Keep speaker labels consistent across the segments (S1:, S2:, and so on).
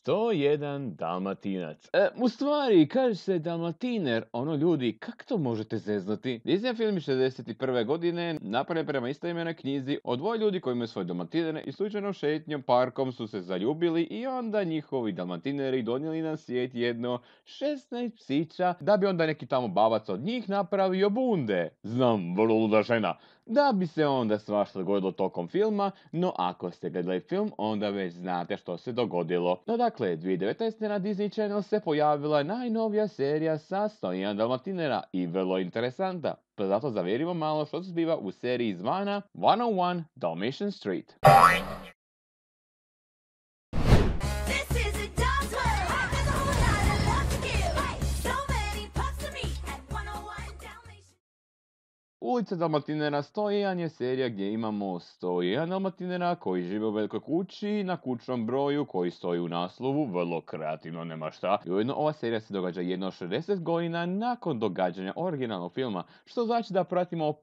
S1: 101 Dalmatinac. U stvari, kaže se Dalmatiner, ono ljudi, kako to možete zeznati? Disney film iz 61. godine napravljen prema istoimenoj knjizi o dvoje ljudi koji imaju svoje dalmatinere i slučajno šetnjom parkom su se zaljubili i onda njihovi dalmatineri donijeli na svijet jedno 16 psića da bi onda neki tamo babac od njih napravio bunde. Znam, vrlo luda žena. Da bi se onda svašta dogodilo tokom filma, no ako ste gledali film, onda već znate što se dogodilo. No dakle, 2019. na Disney Channel se pojavila najnovija serija sa 101 Dalmatinera i vrlo interesanta. Pa zato zavjerimo malo što se zbiva u seriji zvana 101 Dalmatian Street. Ulica Dalmatinera 101 je serija gdje imamo 101 Dalmatinera koji žive u velikoj kući na kućnom broju koji stoji u naslovu, vrlo kreativno, nema šta. I ujedno ova serija se događa jedno 60 godina nakon događanja originalnog filma, što znači da pratimo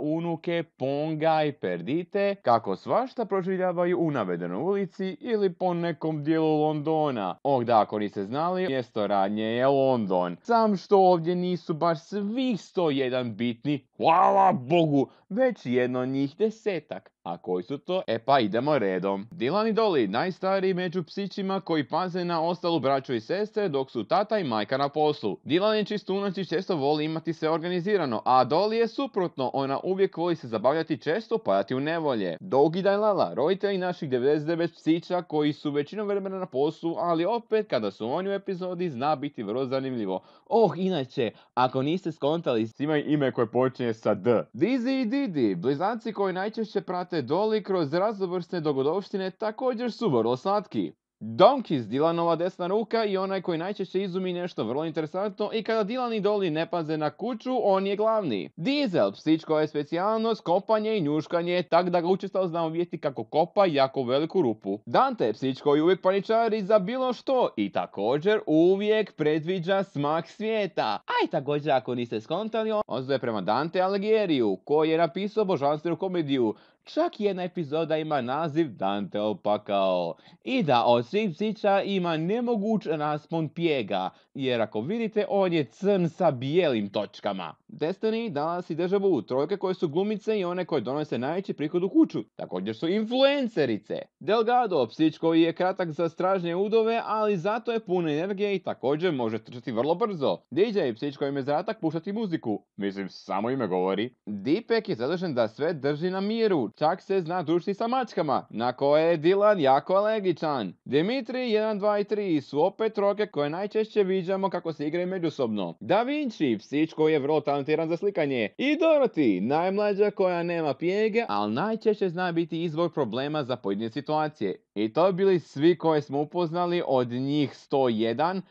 S1: unuke Ponga i Perdite kako svašta proživljavaju u navedenoj ulici ili po nekom dijelu Londona. Da, ako niste znali, mjesto radnje je London. Sam što ovdje nisu baš svih 101 bitni, hvala Bogu, već jedno njih 10. A koji su to? Pa idemo redom. Dylan i Dolly, najstariji među psićima koji paze na ostalu braću i sestre dok su tata i majka na poslu. Dylan je čistunac i često voli imati sve organizirano, a Dolly je suprotno, ona uvijek voli se zabavljati, često padati u nevolje. Dog i Lala, roditelji naših 99 psića koji su većinom vremena na poslu, ali opet kada su oni u epizodi zna biti vrlo zanimljivo. Inače, ako niste skontali, imaju ime koje počinje sa D. Dizzy i Didi, blizanci koji najčešće prate Dolly kroz raznovrsne dogodovštine, također su vrlo slatki. Donkeys, Dylanova desna ruka i onaj koji najčešće izumi nešto vrlo interesantno i kada Dylan i Dolly ne paze na kuću, on je glavni. Diesel, psić koja je specijalnost, kopanje i njuškanje, tak da ga učestalo znamo vidjeti kako kopa jako veliku rupu. Dante, psić koji uvijek paničari za bilo što i također uvijek predviđa smak svijeta. A i također ako niste skontali, on zove prema Dante Alighieriu, koji je napisao božanstvenu komediju. Čak jedna epizoda ima naziv Danteov pakao. I da od svih psića ima nemoguć raspon pjega, jer ako vidite on je crn sa bijelim točkama. Destiny, Dallas i Deja Vu, trojke koje su glumice i one koje donose najveći prihod u kuću. Također su influencerice. Delgado, psić koji je kratak za stražnje udove, ali zato je pun energije i također može trčati vrlo brzo. DJ, psić kojem je zadatak puštati muziku. Mislim, samo ime govori. Dipek je zadužen da sve drži na miru. Čak se zna družiti sa mačkama, na koje je Dylan jako alergičan. Dimitri, 1, 2 i 3 su opet trojke koje najčešće viđamo kako se igraju međusobno. Da Vinci, psić koji je vrlo talentiran za slikanje. I Dorothy, najmlađa koja nema pjege, ali najčešće zna biti izvor problema za pojedine situacije. I to bili svi koje smo upoznali od njih 101,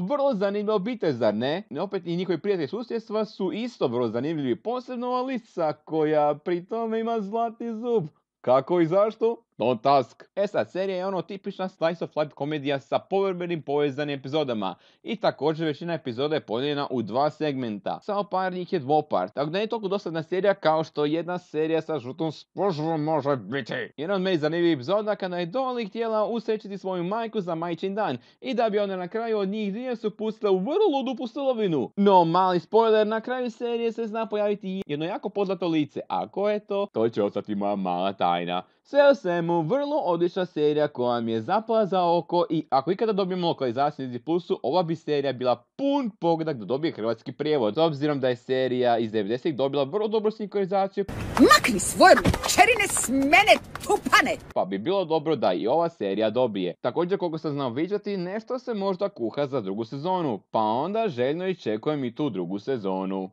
S1: vrlo zanimljiva obitelj, zar ne? Opet i njihovi prijatelji susjedstva su isto vrlo zanimljivi, posebno Alisa koja pri tome ima zlatni zub. Kako i zašto? Don't ask. Sad, serija je tipična slice of life komedija sa povremenim povezanim epizodama. I također većina epizoda je podijeljena u 2 segmenta. Samo par njih je dvopart, tako da nije toliko dosadna serija kao što jedna serija sa žutom spužvom može biti. Jedan od meni zanimljivih epizoda kada je Dolly htjela usrećiti svoju majku za majčin dan i da bi ona na kraju od njih dvije su pustile u vrlo ludu pustolovinu. No, mali spoiler, na kraju serije se zna pojaviti jedno jako poznato lice. A ko je to? To će ostati moja mala tajna. Sve o svemu, vrlo odlična serija koja mi je zapala za oko i ako ikada dobijemo lokalizaciju na Disney Plusu, ova bi serija bila pun pogodak da dobije hrvatski prijevod. S obzirom da je serija iz 90-ih dobila vrlo dobru sinkronizaciju,
S2: makni svoje čerine s mene, tupane!
S1: Pa bi bilo dobro da i ova serija dobije. Također, koliko sam znao viđati, nešto se možda kuha za drugu sezonu, pa onda željno iščekujem i tu drugu sezonu.